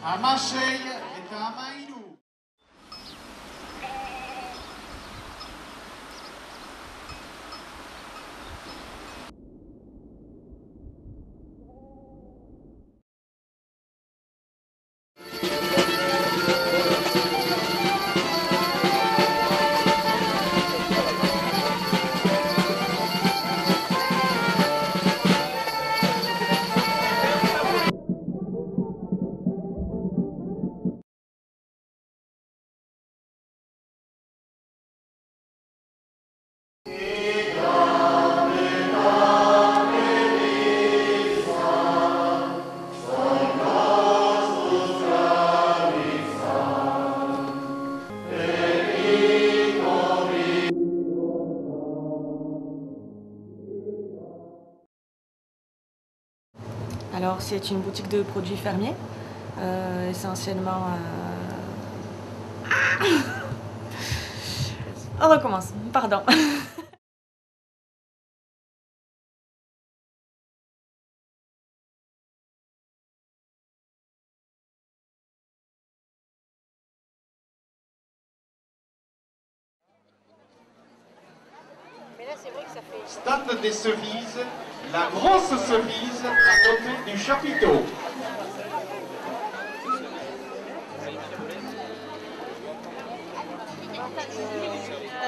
Amashei et Amairu. Alors c'est une boutique de produits fermiers, essentiellement... On recommence, pardon. Mais là, c'est vrai que ça fait... Stade des cerises, la grosse cerise à côté du chapiteau.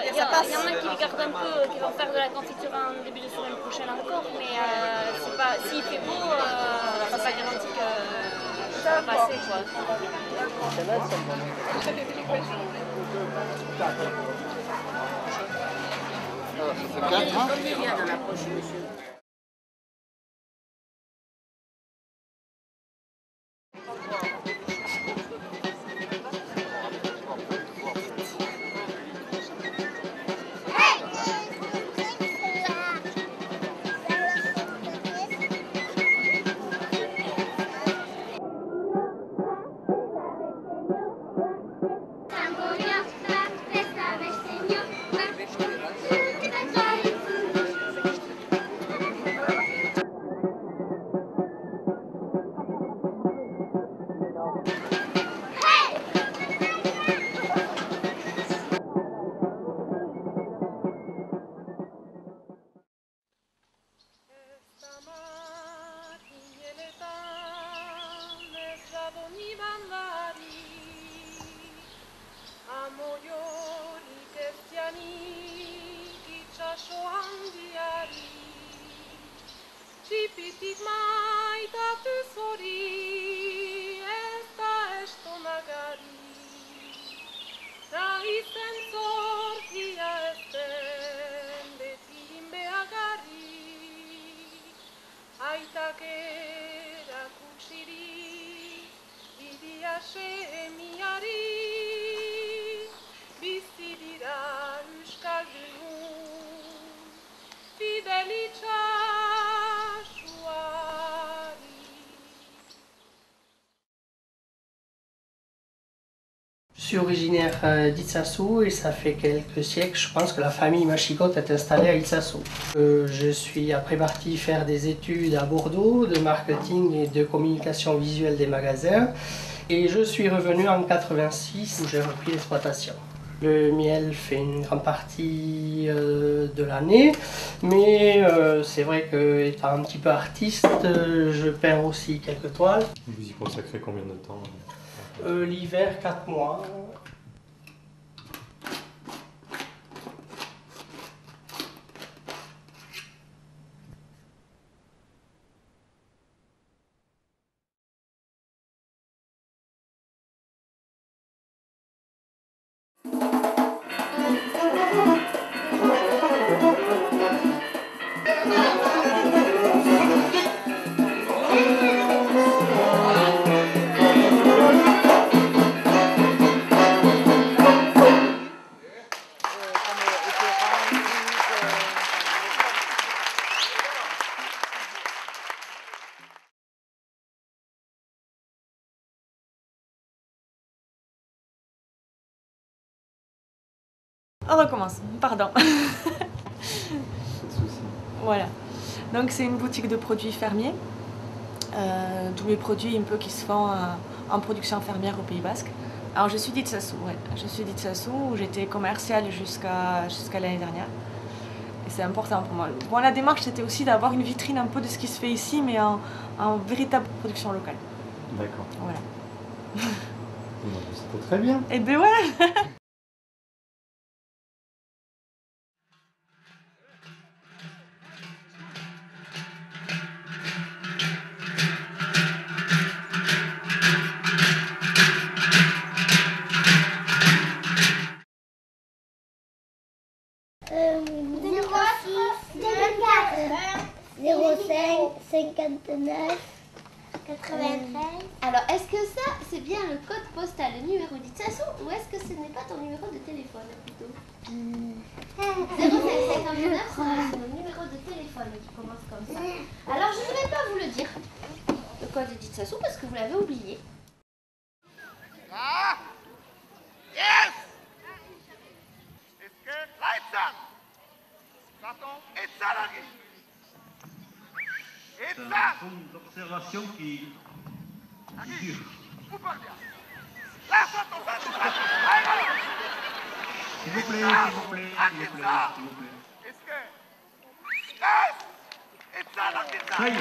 Il y en a qui regardent un peu, qui vont faire de la confiture en début de semaine prochaine encore, mais c'est pas, s'il fait beau, ça pas garanti que ça va passer, quoi. Combien il y a dans la poche, monsieur? Txipitik maitatu zori, ez da estonagari. Naizen zorkia ez den beti inbeagarri. Aitak erakutsiri, idia semiari. Bizi dira euskaldun, fidelitza. Je suis originaire d'Itsassou et ça fait quelques siècles, je pense, que la famille Machicotte est installée à Itsassou. Je suis après parti faire des études à Bordeaux de marketing et de communication visuelle des magasins et je suis revenu en 86 où j'ai repris l'exploitation. Le miel fait une grande partie de l'année, mais c'est vrai qu'étant un petit peu artiste, je peins aussi quelques toiles. Vous y consacrez combien de temps? L'hiver, 4 mois. On recommence, pardon. Pas de soucis. Voilà. Donc c'est une boutique de produits fermiers, tous les produits un peu qui se font en production fermière au Pays Basque. Alors je suis d'Itsassou, ouais. Je suis d'Itsassou où j'étais commerciale jusqu'à l'année dernière. Et c'est important pour moi. Bon, la démarche c'était aussi d'avoir une vitrine un peu de ce qui se fait ici, mais en véritable production locale. D'accord. Voilà. C'était très bien. Et ben ouais. Alors, est-ce que ça, c'est bien le code postal, le numéro d'Itsassou, ou est-ce que ce n'est pas ton numéro de téléphone plutôt 0559, c'est le numéro de téléphone qui commence comme ça. Alors, je ne vais pas vous le dire, le code d'Itsassou, parce que vous l'avez oublié. Ah! Yes! Est-ce que Laïtsa? Carton et salarié. Et ça? L'observation qui dure. Vous parlez. Lâche ton sac. S'il vous plaît, s'il vous plaît, s'il vous plaît, s'il vous plaît. Est-ce que... Yes! Et ça, la pizza. Ça y est.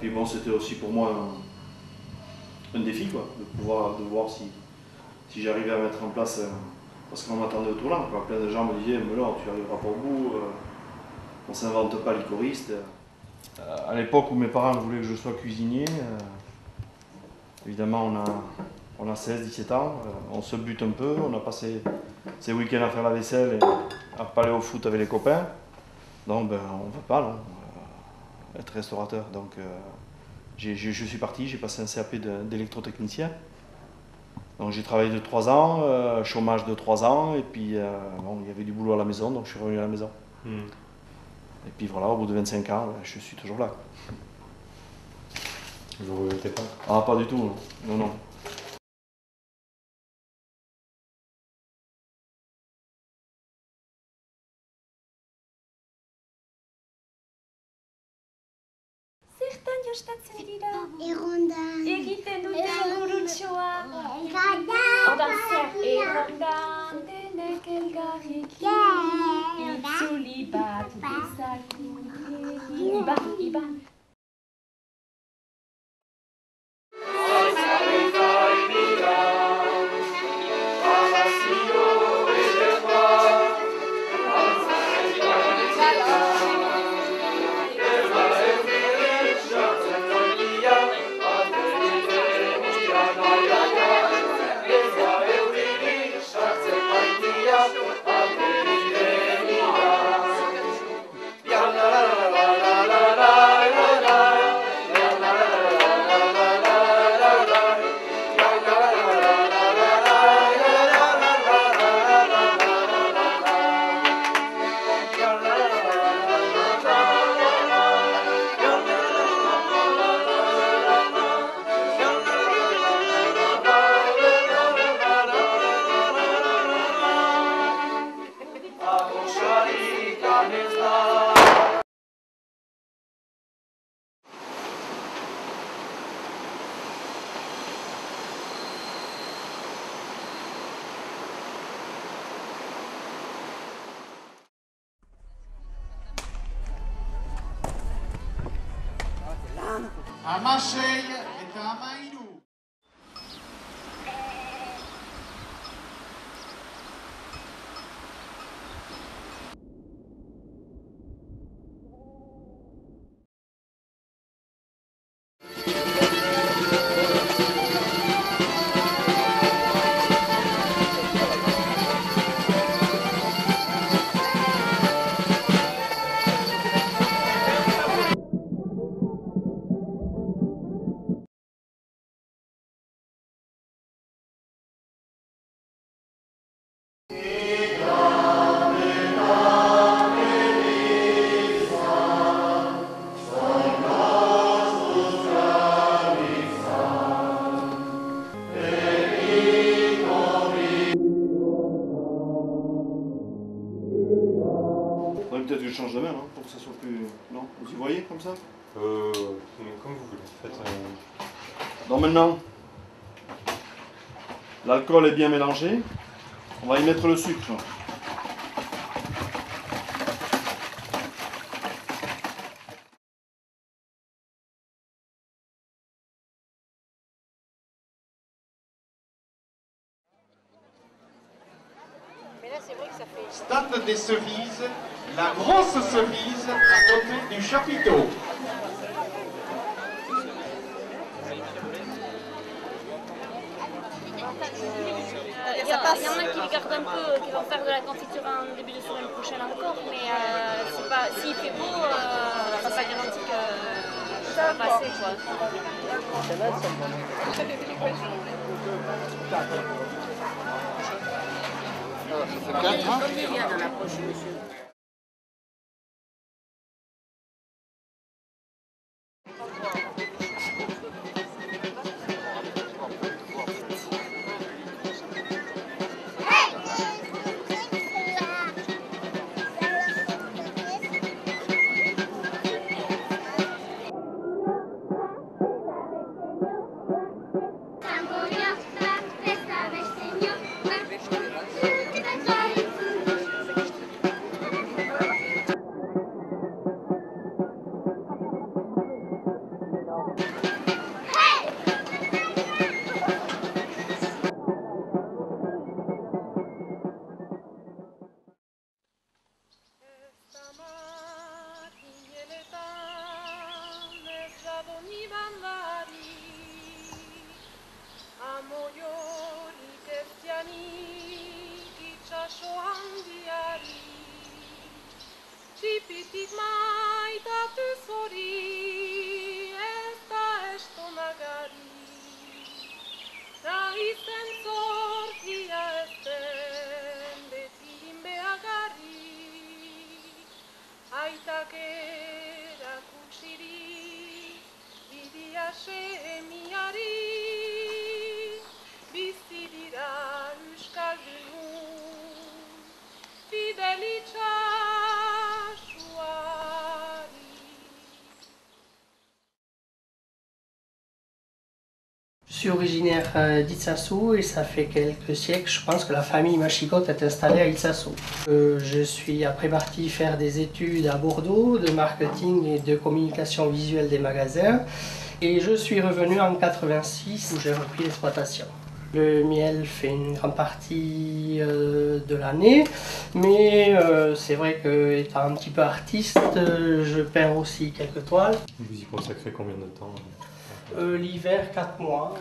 Puis bon, c'était aussi pour moi un défi, quoi, de voir si j'arrivais à mettre en place, parce qu'on m'attendait au tournant, quoi. Plein de gens me disaient, mais non, tu n'arriveras pas au bout, on ne s'invente pas les choristes. À l'époque où mes parents voulaient que je sois cuisinier, évidemment on a 16-17 ans, on se bute un peu, on a passé ces week-ends à faire la vaisselle et à pas aller au foot avec les copains. Donc ben, on ne veut pas, non, être restaurateur. Donc je suis parti, j'ai passé un CAP d'électrotechnicien. Donc j'ai travaillé de 3 ans, chômage de 3 ans, et puis bon, il y avait du boulot à la maison, donc je suis revenu à la maison. Et puis voilà, au bout de 25 ans, je suis toujours là. Vous ne regrettez pas? Ah, pas du tout, non, non. Non. Egiten dute gurutxoa Odan zer errondan denek elgarrekin Itzuli bat dezaku Iba Amashei et Amainu. Peut-être que je change de main, hein, pour que ça soit plus... Non, vous y voyez comme ça? Comme vous voulez. Faites, Donc maintenant, l'alcool est bien mélangé. On va y mettre le sucre. Stade des Cerises, la grosse cerise à côté du chapiteau. Il y en a qui regardent un peu, qui vont faire de la confiture en début de semaine prochaine encore, mais s'il fait beau, ça pas garanti que ça va passer, quoi. Cipitit mai datus ori, esta esto magari, nais sensor via estem de timbe agari, aitakera kutsiri, idia emiari, bizi dira euskaldun, fidelitza. Je suis originaire d'Itsassou et ça fait quelques siècles, je pense que la famille Machicotte est installée à Itsassou. Je suis après parti faire des études à Bordeaux de marketing et de communication visuelle des magasins et je suis revenu en 86 où j'ai repris l'exploitation. Le miel fait une grande partie de l'année, mais c'est vrai qu'étant un petit peu artiste, je peins aussi quelques toiles. Vous y consacrez combien de temps? L'hiver, 4 mois.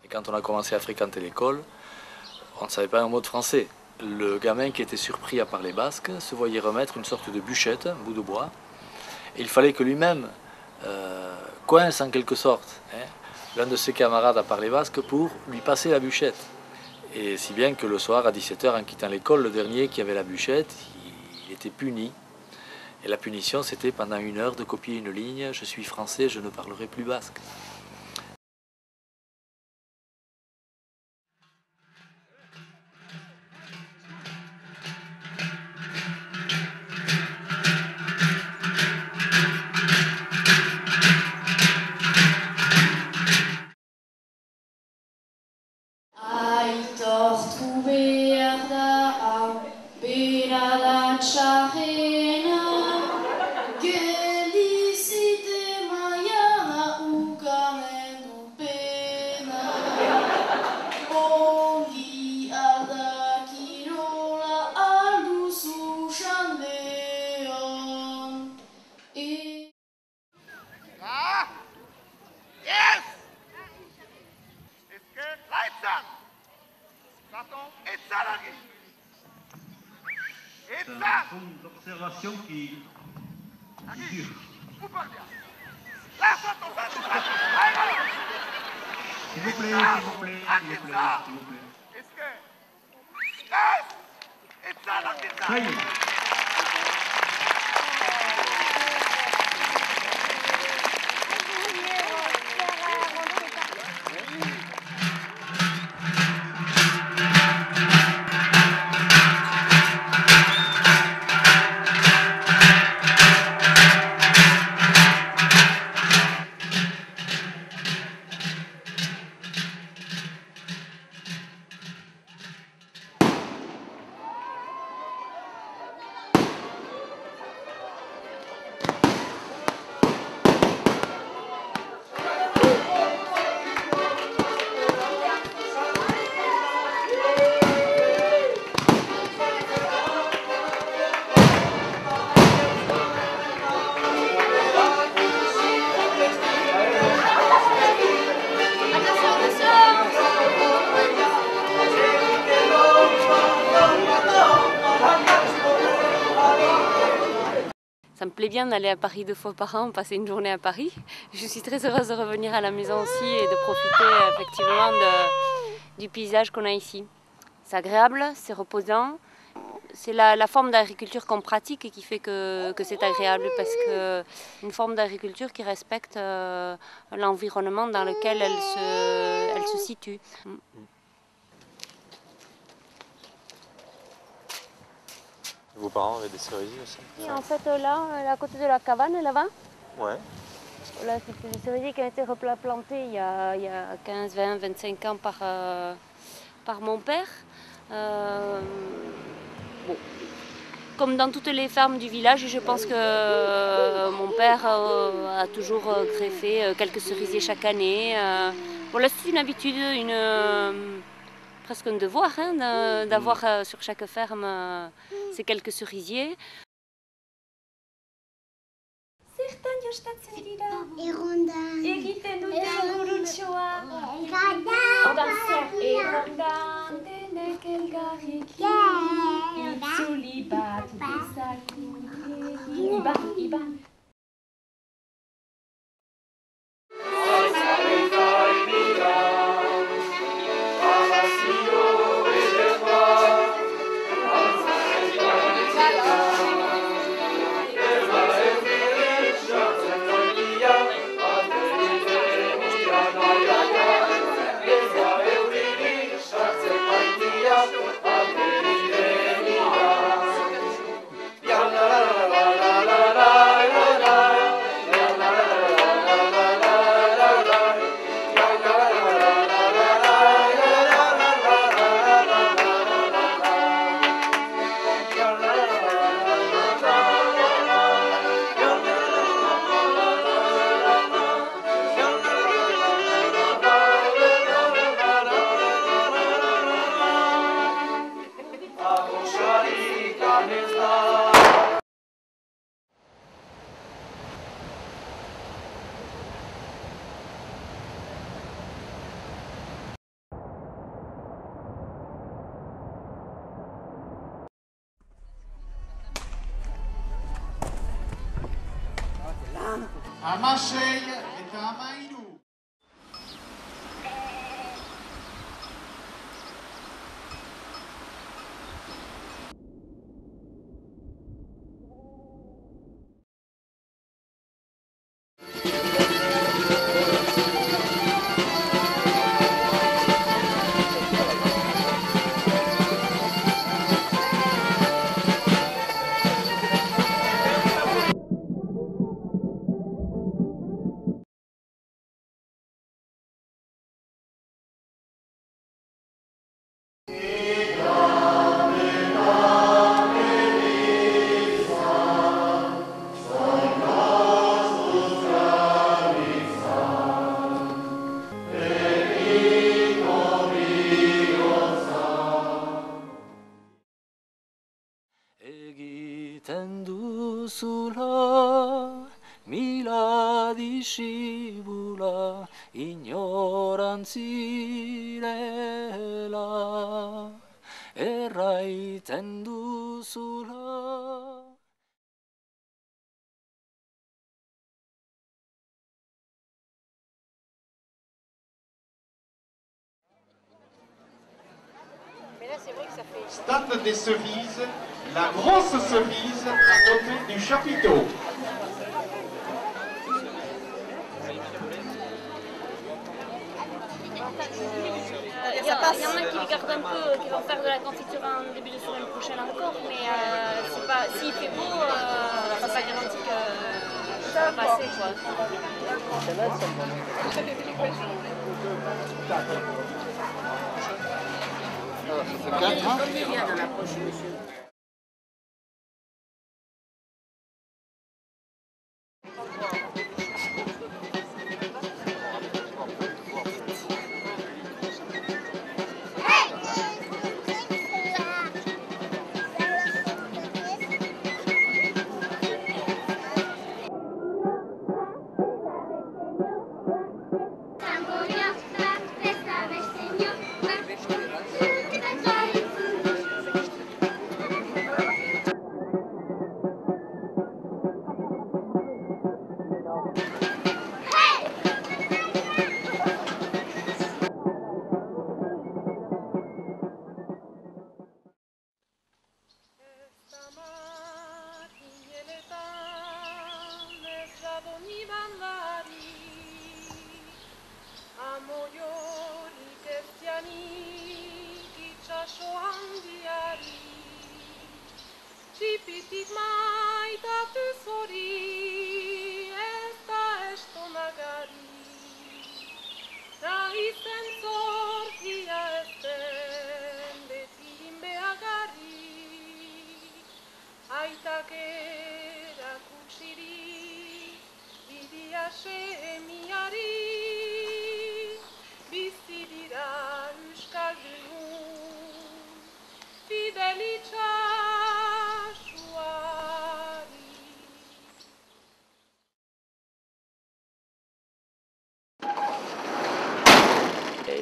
Et quand on a commencé à fréquenter l'école, on ne savait pas un mot de français. Le gamin qui était surpris à parler basque se voyait remettre une sorte de bûchette, un bout de bois, Et il fallait que lui-même coince en quelque sorte l'un de ses camarades à parler basque pour lui passer la bûchette. Et si bien que le soir, à 17 h, en quittant l'école, le dernier qui avait la bûchette, il était puni. Et la punition, c'était pendant 1 heure de copier une ligne « Je suis français, je ne parlerai plus basque ». L'observation qui dure. S'il vous plaît, s'il vous plaît, s'il vous plaît, s'il vous plaît. Ça y est. Ça me plaît bien d'aller à Paris 2 fois par an, passer une journée à Paris. Je suis très heureuse de revenir à la maison aussi et de profiter effectivement du paysage qu'on a ici. C'est agréable, c'est reposant. C'est la forme d'agriculture qu'on pratique et qui fait que c'est agréable, parce que une forme d'agriculture qui respecte l'environnement dans lequel elle se situe. Vos parents avaient des cerisiers aussi? Et en fait là, à côté de la cabane, là-bas, ouais. Là, c'était des cerisiers qui ont été replantés il y a 15, 20, 25 ans par mon père. Bon. Comme dans toutes les fermes du village, je pense que mon père a toujours greffé quelques cerisiers chaque année. Voilà, c'est une habitude, presque un devoir d'avoir sur chaque ferme ces quelques cerisiers. à Marseille et à Maïnou. Egiten duzula, mila disibula, ignorantzirela, erraiten duzula. Stade des Cerises, la grosse cerise à côté du chapiteau. Il y en a qui regardent un peu, qui vont faire de la confiture en début de semaine prochaine encore, mais s'il fait beau, ça pas garanti que ça va passer, quoi. Txipitik maitatu zori, ez da estonagari. Naizen zorkia ezten beti behagarri. Aitak erakutsiri, bidia semiari. Bizi dira euskaldun, fidelitza.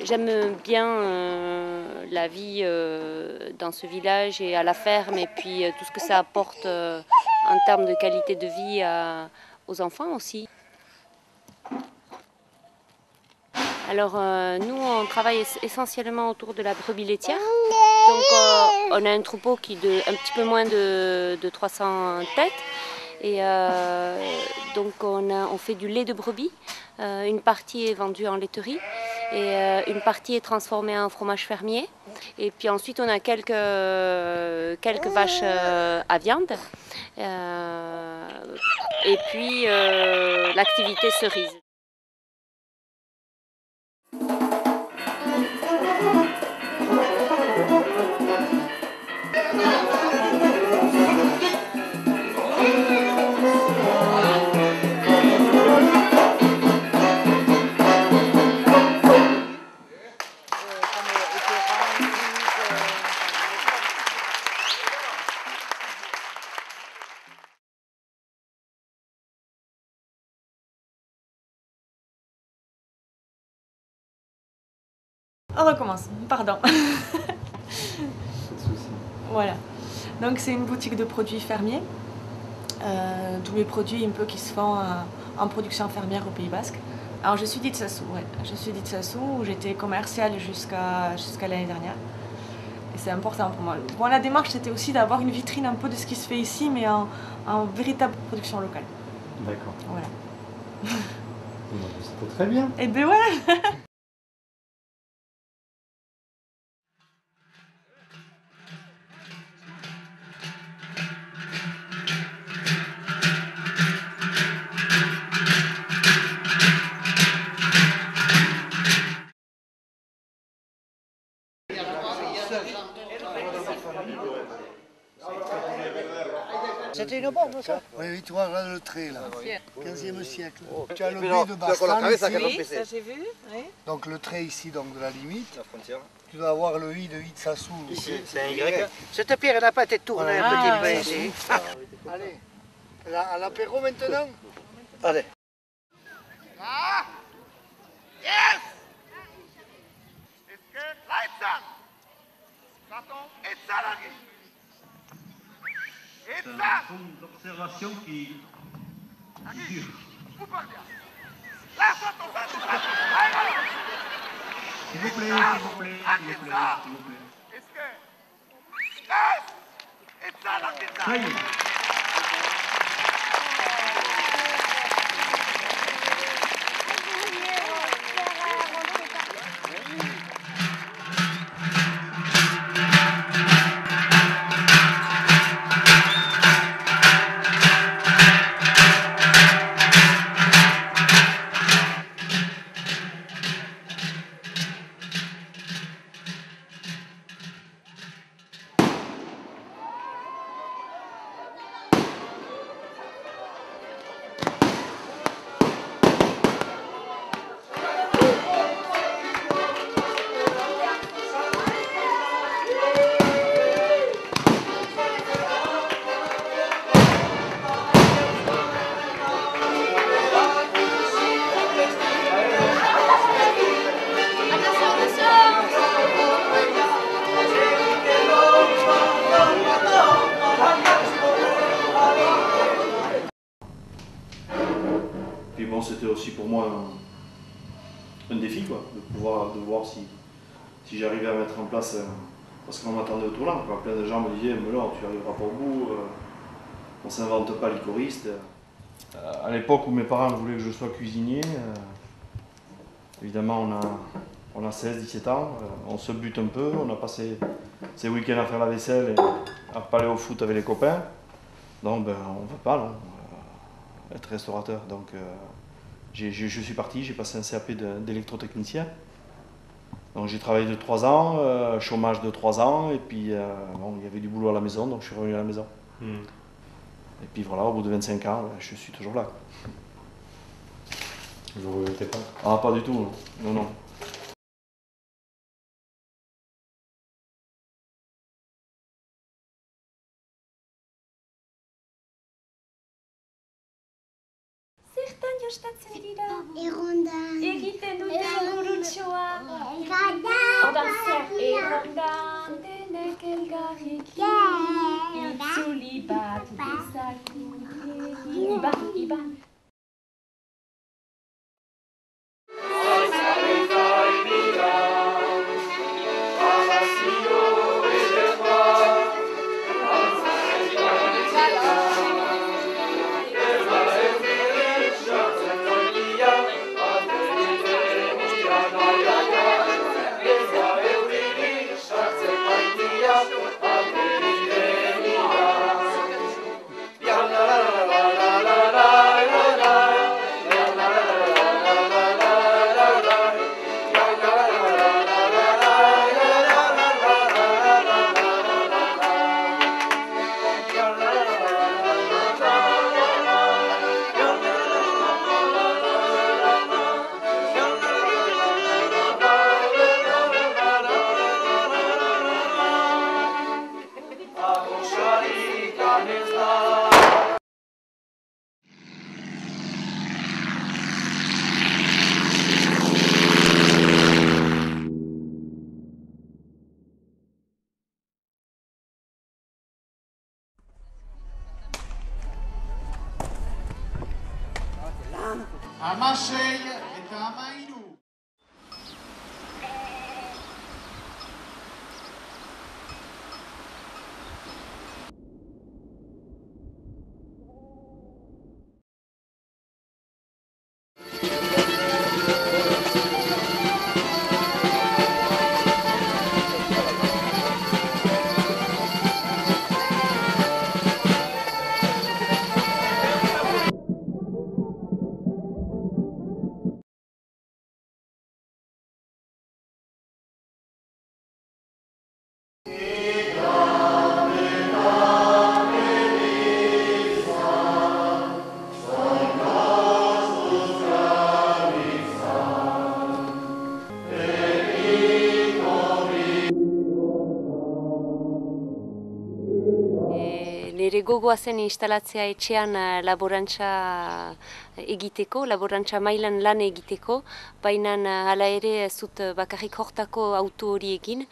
J'aime bien la vie dans ce village et à la ferme et puis tout ce que ça apporte en termes de qualité de vie aux enfants aussi. Alors nous on travaille essentiellement autour de la brebis laitière. Donc on a un troupeau qui de un petit peu moins de 300 têtes. Et donc on fait du lait de brebis. Une partie est vendue en laiterie et une partie est transformée en fromage fermier. Et puis ensuite on a quelques vaches à viande. Et puis l'activité cerise. On recommence, pardon. Voilà. Donc c'est une boutique de produits fermiers. tous les produits un peu qui se font en production fermière au Pays Basque. Alors je suis d'Itsasu, ouais. Je suis d'Itsasu où j'étais commerciale jusqu'à l'année dernière. Et c'est important pour moi. Bon, la démarche c'était aussi d'avoir une vitrine un peu de ce qui se fait ici, mais en véritable production locale. D'accord. Voilà. C'était très bien. Et ben ouais. C'était une bombe, ça? Oui, oui, tu vois, regarde le trait, là. 15e siècle. Tu as le Mais non, B de tu as Bastan la ici. oui, Ça j'ai vu, oui. Donc le trait ici, donc de la limite. La frontière. Tu dois avoir le I de Itsasu. Ici, c'est un Y. Cette pierre n'a pas été tournée un petit peu ici. Allez, à l'apéro maintenant. Allez. Ah! Yes! Est-ce que lights on? Carton et salarié. Et ça! L'observation qui dure. Où parle? Lâche-toi ton sac! Allez! S'il vous plaît, s'il vous plaît, s'il vous plaît, s'il vous plaît. Est-ce que... Yes! Et ça, la pizza! Ça y est. Puis bon, c'était aussi pour moi un défi, quoi, de voir si j'arrivais à mettre en place, parce qu'on m'attendait au tournant, quoi. Plein de gens me disaient, mais non, tu n'arriveras pas au bout, on ne s'invente pas les choristes. À l'époque où mes parents voulaient que je sois cuisinier, évidemment on a 16-17 ans, on se bute un peu, on a passé ces week-ends à faire la vaisselle et à pas aller au foot avec les copains. Donc ben, on ne veut pas, non, être restaurateur. Donc je suis parti, j'ai passé un CAP d'électrotechnicien. Donc j'ai travaillé de 3 ans, chômage de 3 ans, et puis bon, il y avait du boulot à la maison, donc je suis revenu à la maison. Et puis voilà, au bout de 25 ans, je suis toujours là. Vous ne regrettez pas? Ah, pas du tout, non, non. Zertan jostatzen dira? Errondan. Egiten dute gurutxoa. Odan zer? Errondan denek elgarrekin. Itzuli bat dezaku. Iban. Hamasei eta hamairu. Nire gogoa zen instalatzea etxean laborantza egiteko, laborantza mailan lan egiteko, baina hala ere ez dut bakarrik hortako auto hori egin.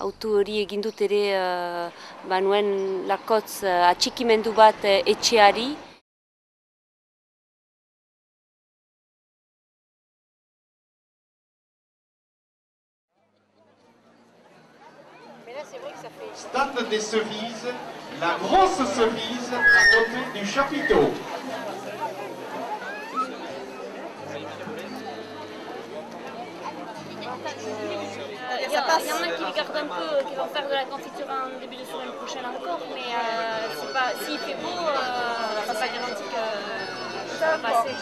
Auto hori egin dut ere nuen lakotz atxikimendu bat etxeari. Stade des Cerises, la grosse cerise à côté du chapiteau. Il y en a qui regardent un peu, qui vont faire de la confiture en début de semaine prochaine encore, mais s'il fait beau, ça pas garanti que ça va passer.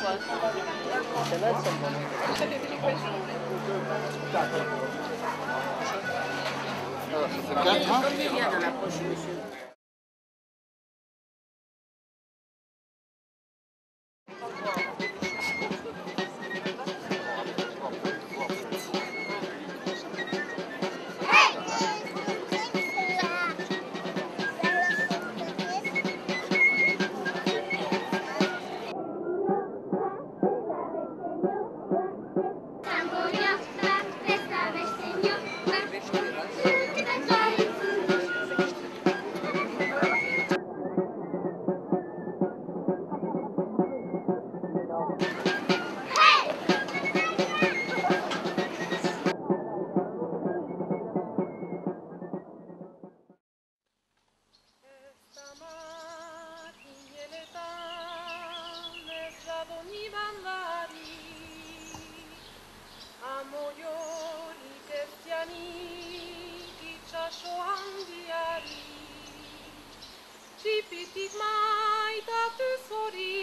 Txipitik maitatu zori,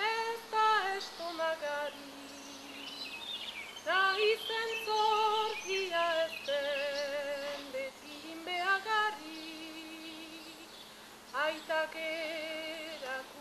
ez da estonagari. Naizen zorkia ez den, beti behagarri. Aitak erakutsirik